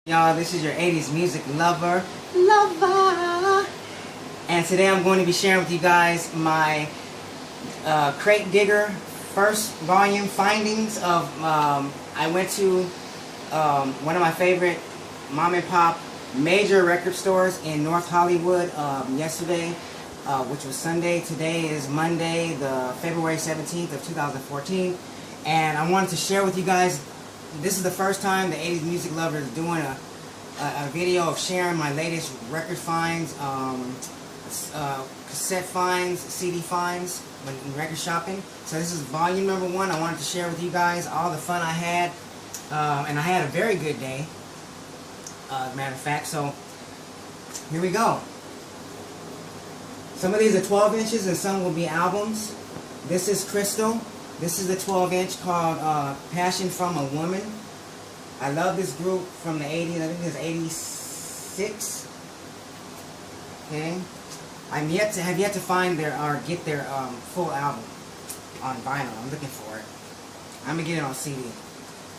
Y'all, this is your 80s music lover, and today I'm going to be sharing with you guys my Crate Digger first volume findings of, I went to one of my favorite mom and pop major record stores in North Hollywood yesterday, which was Sunday. Today is Monday, the February 17th of 2014, and I wanted to share with you guys. This is the first time the 80s music lover is doing a video of sharing my latest record finds, cassette finds, CD finds when record shopping. So this is volume number 1. I wanted to share with you guys all the fun I had, and I had a very good day, as a matter of fact. So here we go. Some of these are 12 inches and some will be albums. This is Crystal. This is the 12-inch called Passion from a Woman. I love this group from the 80s. I think it's 86. Okay. I have yet to find their or get their full album on vinyl. I'm looking for it. I'm gonna get it on CD.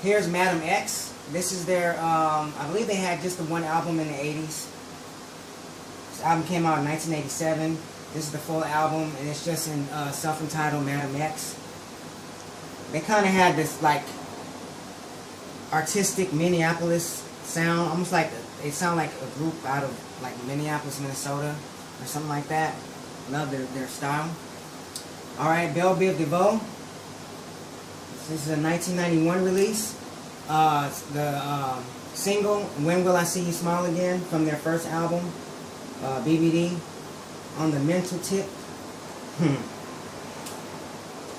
Here's Madam X. This is their I believe they had just the one album in the 80s. This album came out in 1987. This is the full album, and it's just in self-entitled Madam X. They kind of had this like artistic Minneapolis sound, almost like they sound like a group out of like Minneapolis, Minnesota, or something like that. Love their style. All right, Belle Biv DeVoe. This is a 1991 release. The single "When Will I See You Smile Again" from their first album, BBD. On the Mental Tip.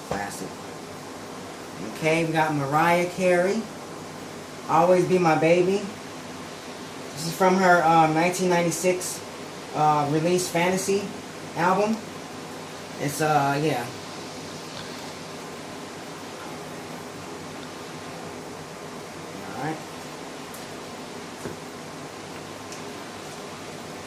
Classic. Okay, we got Mariah Carey, Always Be My Baby. This is from her 1996 release Fantasy album. It's, yeah. Alright.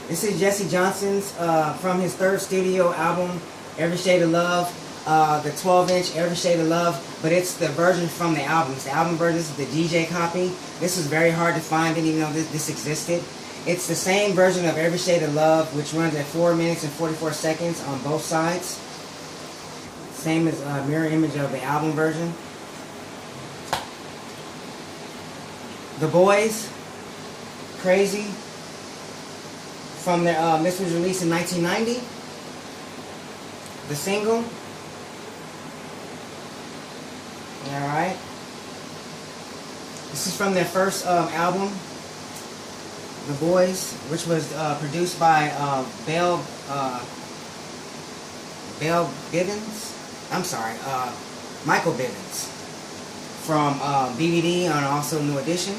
This is Jesse Johnson's from his third studio album, Every Shade of Love. The 12-inch Every Shade of Love, but it's the version from the album. It's the album version. This is the DJ copy. This is very hard to find. Didn't even know this existed. It's the same version of Every Shade of Love, which runs at 4 minutes and 44 seconds on both sides. Same as mirror image of the album version. The Boys, Crazy, from their this was released in 1990. The single. Alright. This is from their first album, The Boys, which was produced by Belle Bivens. I'm sorry, Michael Bivens from BBD and also New Edition.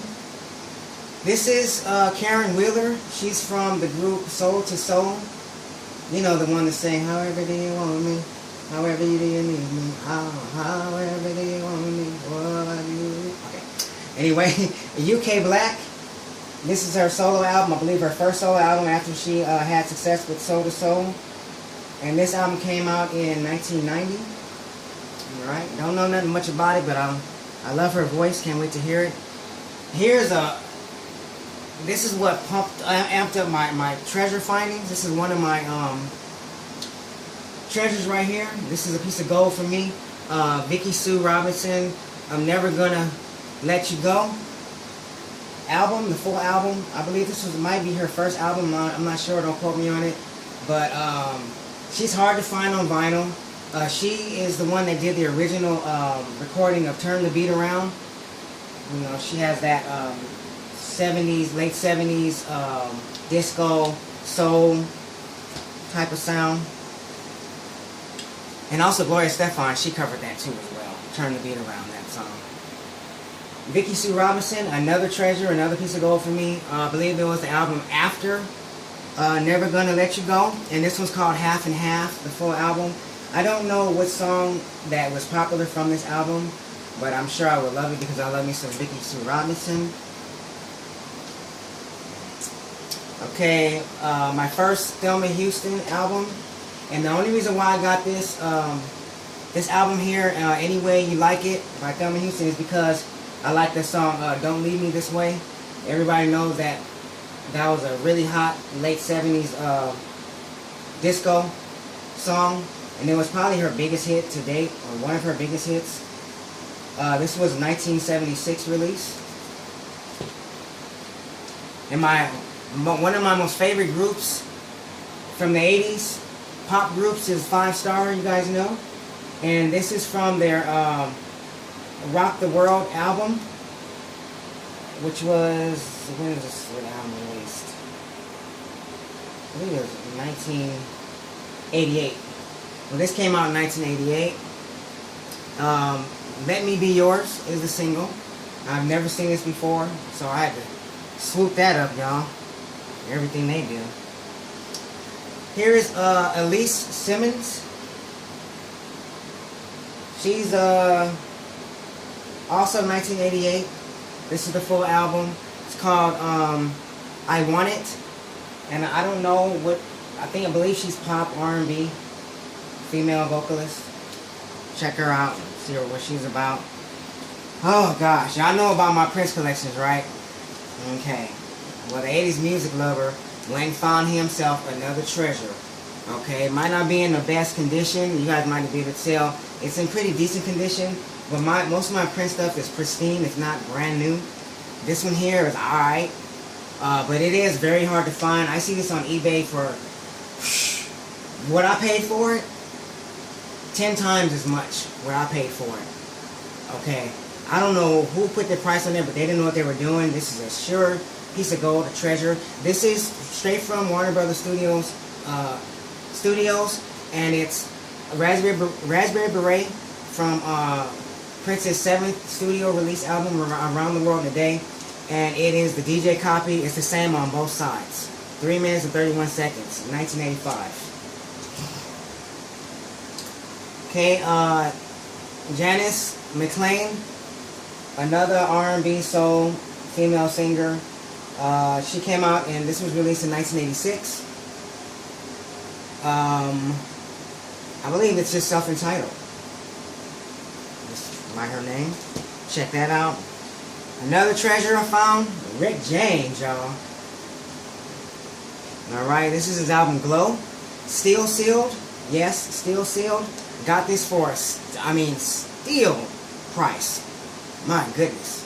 This is Karen Wheeler. She's from the group Soul to Soul. You know, the one that sang "However Do You Want Me? However you do you need me, however do you want me, what I do." Okay. Anyway, UK Black. This is her solo album. I believe her first solo album after she had success with Soul to Soul. And this album came out in 1990. Alright. Don't know nothing much about it, but I love her voice. Can't wait to hear it. Here's this is what amped up my treasure findings. This is one of my treasures right here. This is a piece of gold for me. Vicki Sue Robinson, I'm Never Gonna Let You Go album, the full album. I believe this might be her first album. I'm not sure, don't quote me on it. But she's hard to find on vinyl. She is the one that did the original recording of Turn the Beat Around. You know, she has that 70s, late 70s disco, soul type of sound. And also Gloria Estefan, she covered that too as well. Turn the Beat Around, that song. Vicki Sue Robinson, another treasure, another piece of gold for me. I believe it was the album after Never Gonna Let You Go. And this one's called Half and Half, the full album. I don't know what song that was popular from this album, but I'm sure I would love it because I love me some Vicki Sue Robinson. Okay, my first Thelma Houston album. And the only reason why I got this this album here, Any Way You Like It, by Thelma Houston, is because I like the song Don't Leave Me This Way. Everybody knows that that was a really hot late 70s disco song, and it was probably her biggest hit to date, or one of her biggest hits. This was a 1976 release. And one of my most favorite groups from the 80s, pop groups, is 5 Star, you guys know. And this is from their Rock the World album, which was, when was this album released? I think it was 1988. Well, this came out in 1988. Let Me Be Yours is the single. I've never seen this before, so I had to swoop that up, y'all. Everything they do. Here is Elise Simmons. She's also 1988. This is the full album. It's called I Want It. And I don't know what, I believe she's pop R&B, female vocalist. Check her out, see what she's about. Oh gosh, y'all know about my Prince collections, right? Okay. Well, the 80s music lover went and found himself another treasure. Okay, it might not be in the best condition. You guys might be able to tell. It's in pretty decent condition, but most of my Prince stuff is pristine. It's not brand new. This one here is alright, but it is very hard to find. I see this on eBay for what I paid for it. 10 times as much what I paid for it. Okay, I don't know who put the price on there, but they didn't know what they were doing. This is a sure piece of gold, a treasure. This is straight from Warner Brothers Studios, and it's a Raspberry Beret from Prince's 7th studio release album, Around the World in a Day, and it is the DJ copy. It's the same on both sides. 3 minutes and 31 seconds, 1985. Okay, Janice McClain, another R&B soul female singer. She came out, and this was released in 1986. I believe it's just self-entitled. Just write her name. Check that out. Another treasure I found, Rick James, y'all. Alright, this is his album Glow. Steel sealed. Yes, steel sealed. Got this for a, steal price. My goodness.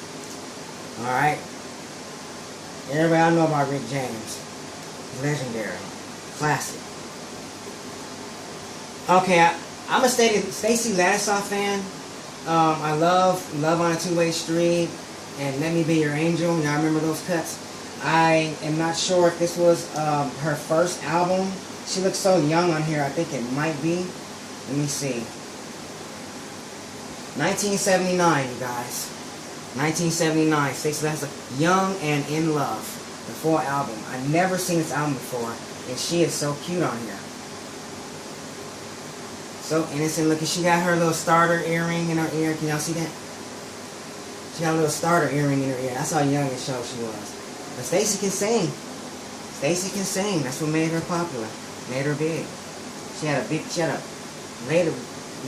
Alright. Everybody know about Rick James. Legendary. Classic. Okay, I'm a Stacey Lattisaw fan. I love on a Two-Way Street and Let Me Be Your Angel. Y'all remember those cuts? I am not sure if this was her first album. She looks so young on here. I think it might be. Let me see. 1979, you guys. 1979. Stacey Lattisaw, Young and in Love. The full album. I've never seen this album before, and she is so cute on here. So innocent looking. She got her little starter earring in her ear. Can y'all see that? She got a little starter earring in her ear. That's how young and show she was. But Stacey can sing. Stacey can sing. That's what made her popular. Made her big. She had a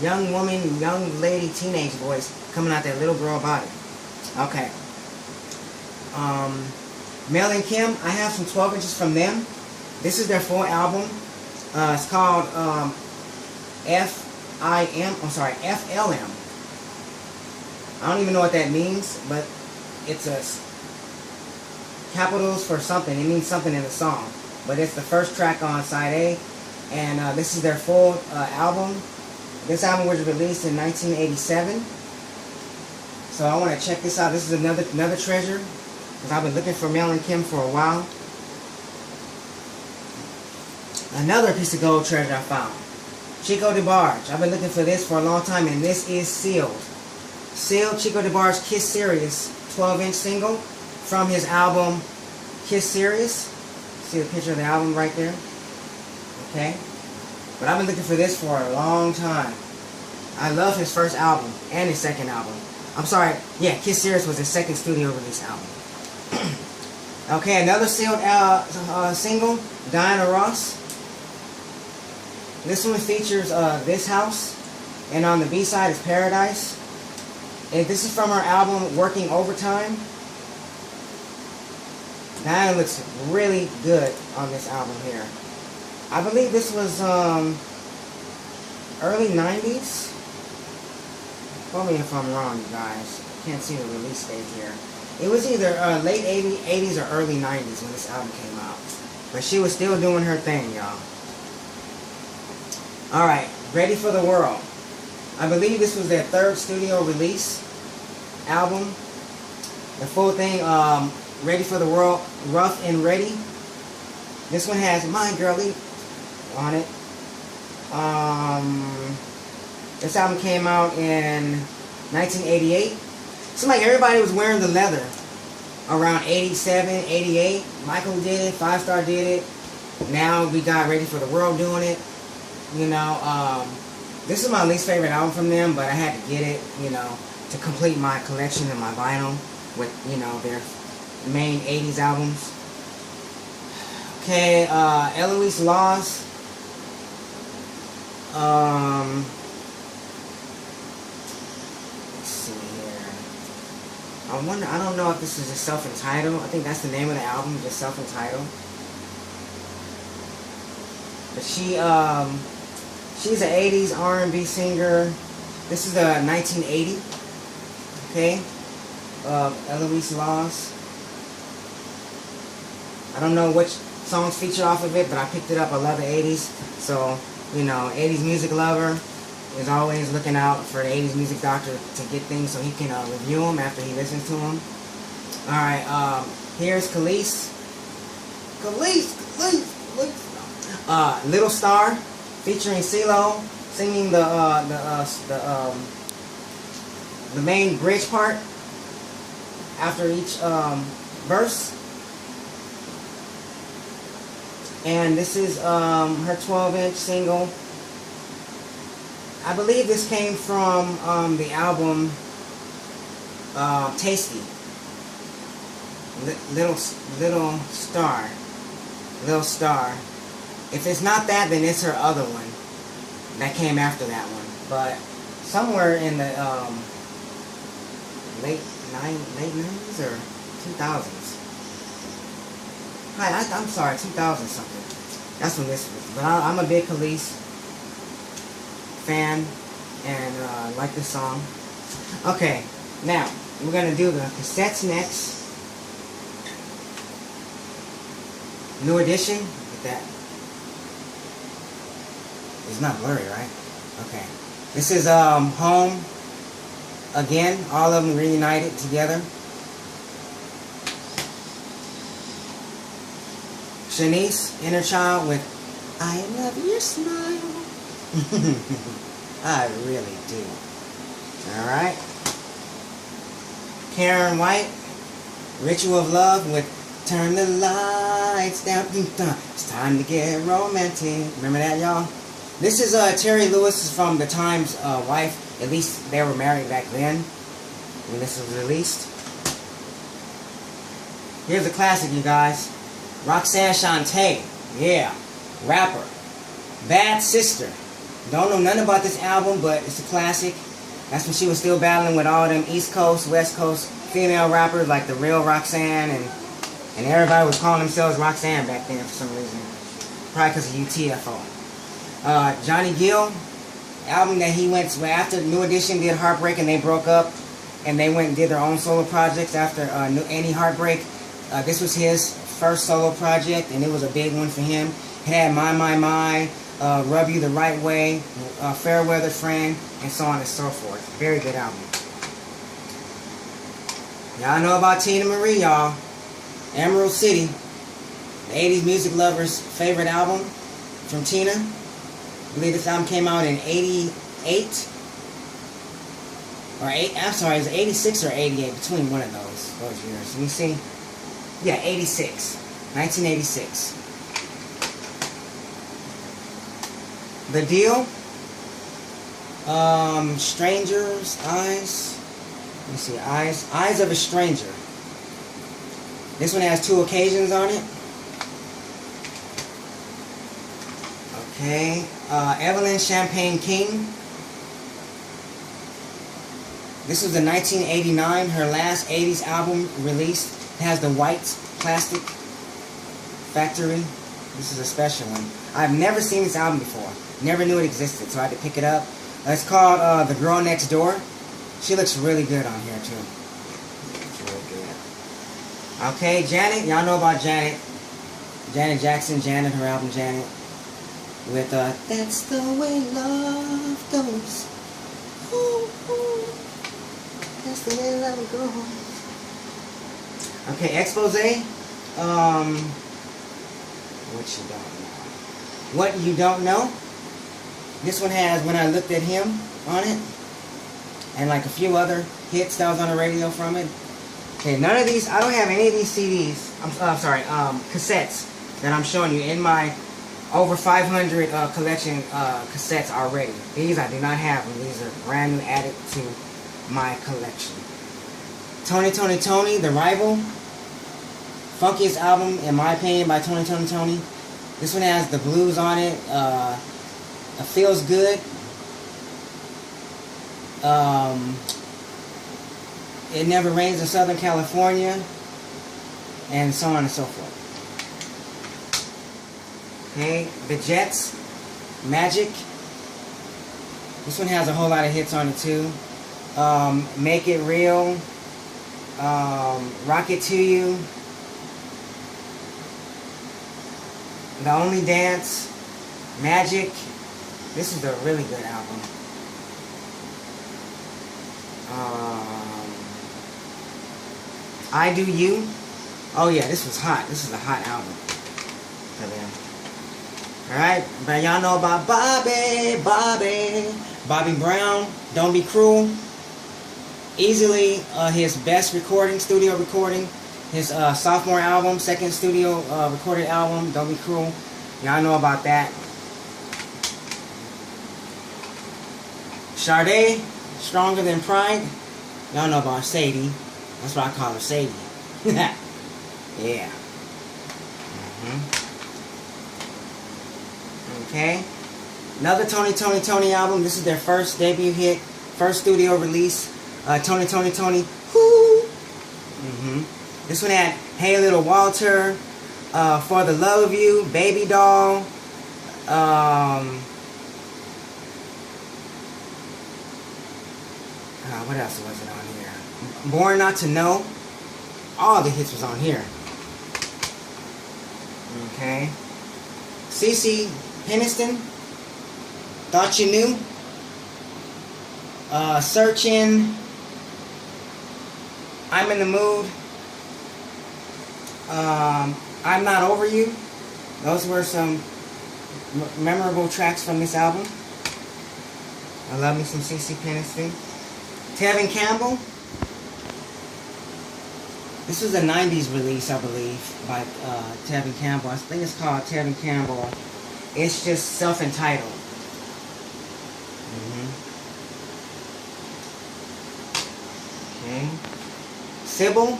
young woman, young lady, teenage voice coming out that little girl body. Okay. Mel and Kim, I have some 12 inches from them. This is their full album. It's called FLM. I don't even know what that means, but it's a capitals for something. It means something in the song. But it's the first track on side A, and this is their full album. This album was released in 1987. So I want to check this out. This is another treasure, because I've been looking for Mel and Kim for a while. Another piece of gold treasure I found. Chico DeBarge. I've been looking for this for a long time, and this is sealed. Sealed Chico DeBarge Kiss Serious 12-inch single from his album Kiss Serious. See the picture of the album right there? Okay. But I've been looking for this for a long time. I love his first album and his second album. I'm sorry, yeah, Kiss Serious was his second studio release album. Okay, another sealed single, Diana Ross. This one features This House, and on the B-side is Paradise. And this is from her album Working Overtime. That looks really good on this album here. I believe this was early 90s. Tell me if I'm wrong, you guys. Can't see the release date here. It was either late 80s or early 90s when this album came out. But she was still doing her thing, y'all. Alright, Ready for the World. I believe this was their third studio release album. The full thing, Ready for the World, Rough and Ready. This one has My Girlie on it. This album came out in 1988. Seemed like everybody was wearing the leather around 87, 88. Michael did it, Five Star did it. Now we got Ready for the World doing it. You know, this is my least favorite album from them, but I had to get it, you know, to complete my collection and my vinyl with, you know, their main 80s albums. Okay, Eloise Laws. Let's see here. I don't know if this is just self-entitled. I think that's the name of the album, just self-entitled. But she's an 80s R&B singer. This is a 1980. Okay, Eloise Laws. I don't know which songs feature off of it, but I picked it up. I love the 80s, so you know, 80s music lover is always looking out for the 80s music doctor to get things so he can review them after he listens to them. All right, here's Khalees. Little Star, featuring CeeLo, singing the main bridge part after each verse. And this is her 12-inch single. I believe this came from the album Tasty. Little Star. If it's not that, then it's her other one that came after that one. But somewhere in the late 90s or 2000s. I'm sorry, 2000 something. That's when this was. But I'm a big Khalees fan and like this song. Okay, now we're gonna do the cassettes next. New Edition. With that, it's not blurry, right? Okay. This is Home Again. All of them reunited together. Shanice, Inner Child with I Love Your Smile. I really do. Alright. Karen White, Ritual of Love with Turn the Lights Down. It's time to get romantic. Remember that, y'all? This is Terry Lewis from The Times' wife. At least they were married back then when this was released. Here's a classic, you guys. Roxanne Shante, yeah, rapper. Bad Sister. Don't know nothing about this album, but it's a classic. That's when she was still battling with all them East Coast, West Coast female rappers like the real Roxanne, and everybody was calling themselves Roxanne back then for some reason. Probably because of UTFO. Johnny Gill, album that he went to after New Edition did Heartbreak and they broke up, and they went and did their own solo projects after Any Heartbreak. This was his first solo project, and it was a big one for him. It had My, Rub You the Right Way, Fairweather Friend, and so on and so forth. Very good album. Y'all know about Tina Marie, y'all. Emerald City, the 80s music lovers' favorite album from Tina. I believe this album came out in 88. Or I'm sorry, it was 86 or 88, between one of those years. Let me see. Yeah, 86. 1986. The Deal. Stranger's Eyes. Let me see. Eyes of a Stranger. This one has 2 occasions on it. Okay. Evelyn Champagne King. This was the 1989, her last 80s album released. It has the white Plastic Factory. This is a special one. I've never seen this album before. Never knew it existed, so I had to pick it up. It's called The Girl Next Door. She looks really good on here too. Looks really good. Okay, Janet. Y'all know about Janet. Janet Jackson. Janet, her album Janet. With That's the Way Love Goes. Ooh, ooh. That's the way love goes. Okay, Expose. What you don't know. This one has When I Looked at Him on it, and like a few other hits that was on the radio from it. Okay, none of these. I don't have any of these CDs. I'm sorry, cassettes that I'm showing you in my over 500 collection cassettes already. These I do not have them. These are brand new, added to my collection. Tony, The Rival. Funkiest album, in my opinion, by Tony. This one has the blues on it. It feels good. It Never Rains in Southern California. And so on and so forth. Okay, The Jets, Magic. This one has a whole lot of hits on it too. Make It Real. Rock It To You. The Only Dance, Magic. This is a really good album. I Do You. Oh yeah, this was hot. This is a hot album. Alright, but y'all know about Bobby Brown, Don't Be Cruel. Easily his best recording, studio recording. His sophomore album, second studio recorded album, Don't Be Cruel. Y'all know about that. Sade, Stronger Than Pride. Y'all know about Sadie. That's what I call her, Sadie. Yeah. Okay. Another Tony album. This is their first debut hit, first studio release. Tony. Whoo. This one had Hey Little Walter, For the Love of You, Baby Doll. What else was it on here? Born Not to Know. All the hits was on here. Okay. CeCe Peniston, Thought You Knew. Searching. I'm in the Mood. I'm Not Over You. Those were some memorable tracks from this album. I love me some CeCe Peniston. Tevin Campbell. This was a 90s release, I believe, by Tevin Campbell. I think it's called Tevin Campbell. It's just self-entitled. Okay. Sybil.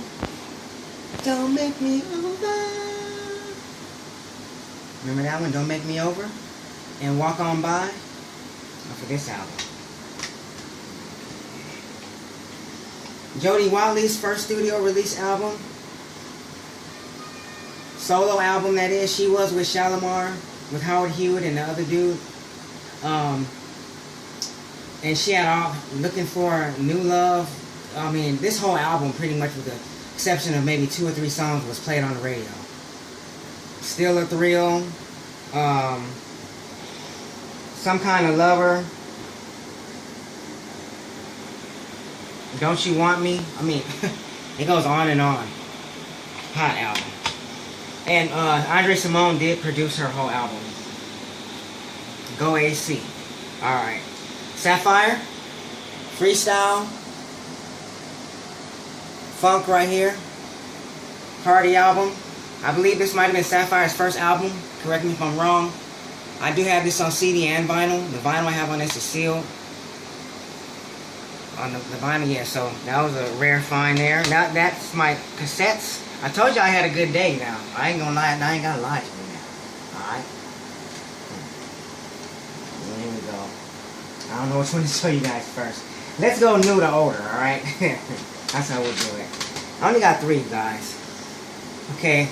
Don't Make Me Over. Remember that one? Don't Make Me Over. And Walk On By. For this album. Jody Watley's first studio release album. Solo album, that is. She was with Shalimar, with Howard Hewitt and the other dude. And she had all Looking for New Love. I mean, this whole album, pretty much with the exception of maybe 2 or 3 songs, was played on the radio. Still a Thrill. Some Kind of Lover. Don't You Want Me? I mean, it goes on and on. Hot album. And Andre Simone did produce her whole album. Go AC. Alright. Sapphire. Freestyle. Funk right here. Party album. I believe this might have been Sapphire's first album. Correct me if I'm wrong. I do have this on CD and vinyl. The vinyl I have on this is sealed. On the vinyl, yeah, so that was a rare find there. Now that's my cassettes. I told you I had a good day now. I ain't gonna lie, I ain't gotta lie to you now. Alright? Here we go. I don't know which one to show you guys first. Let's go new to older, alright? That's how we'll do it. I only got 3, guys. Okay,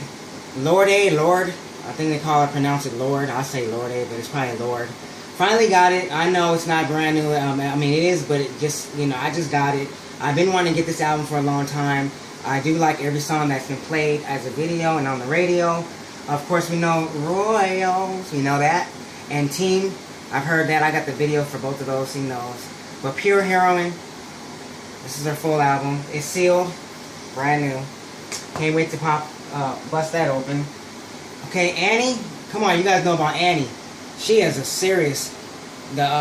Lord A, Lord. I think they pronounce it Lord. I say Lord A, but it's probably Lord. Finally got it. I know it's not brand new. I mean, it is, but it just, I just got it. I've been wanting to get this album for a long time. I do like every song that's been played as a video and on the radio. Of course, we know Royals. We know that. And Team. I've heard that. I got the video for both of those. He knows. But Pure Heroine. This is her full album. It's sealed. Brand new. Can't wait to bust that open. Okay, Annie. Come on, you guys know about Annie. She is the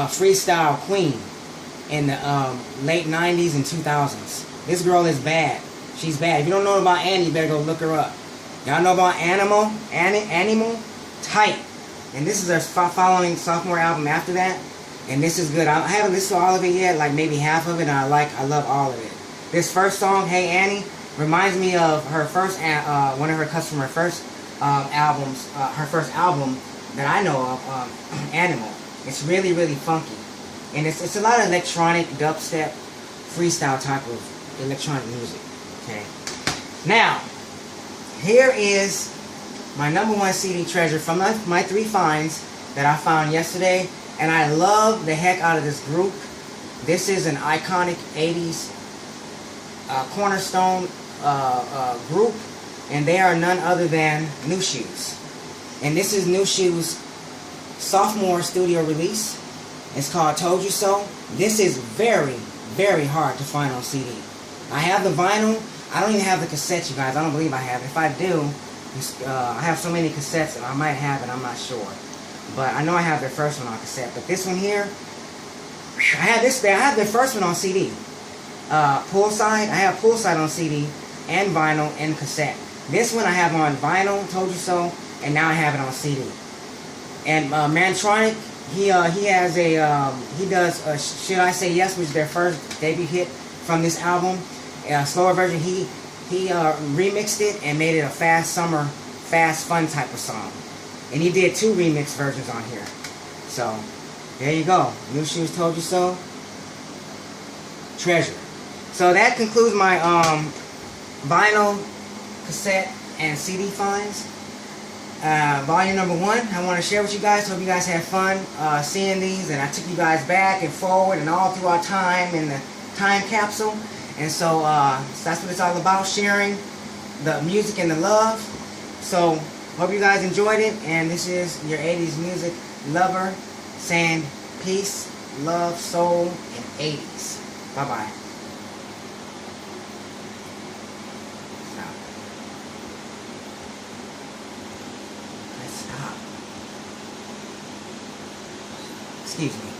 freestyle queen in the late 90s and 2000s. This girl is bad. She's bad. If you don't know about Annie, you better go look her up. Y'all know about Animal? Animal? Tight. And this is her following sophomore album after that. And this is good. I haven't listened to all of it yet, like maybe half of it, and I love all of it. This first song, Hey Annie, reminds me of her first, one of her customer first albums, her first album that I know of, Animal. It's really, really funky. And it's a lot of electronic, dubstep, freestyle type of electronic music. Okay. Now, here is my #1 CD treasure from my 3 finds that I found yesterday. And I love the heck out of this group. This is an iconic 80s cornerstone group. And they are none other than New Shoes. And this is New Shoes' sophomore studio release. It's called Told You So. This is very, very hard to find on CD. I have the vinyl. I don't even have the cassette, you guys. I don't believe I have it. If I do, I have so many cassettes and I might have it. I'm not sure. But I know I have their first one on cassette. But this one here, I have their first one on CD. Poolside. I have Poolside on CD and vinyl and cassette. This one I have on vinyl, Told You So, and now I have it on CD. And Mantronic, he does Should I Say Yes, which is their first debut hit from this album. Slower version, he remixed it and made it a fast summer, fast fun type of song. And he did 2 remix versions on here. So, there you go. New Shoes, Told You So. Treasure. So that concludes my vinyl, cassette, and CD finds. Volume #1, I want to share with you guys. Hope you guys had fun seeing these. And I took you guys back and forward and all through our time in the time capsule. And so that's what it's all about, sharing the music and the love. So hope you guys enjoyed it. And this is your 80s music lover saying peace, love, soul, and 80s. Bye-bye. Stop. Excuse me.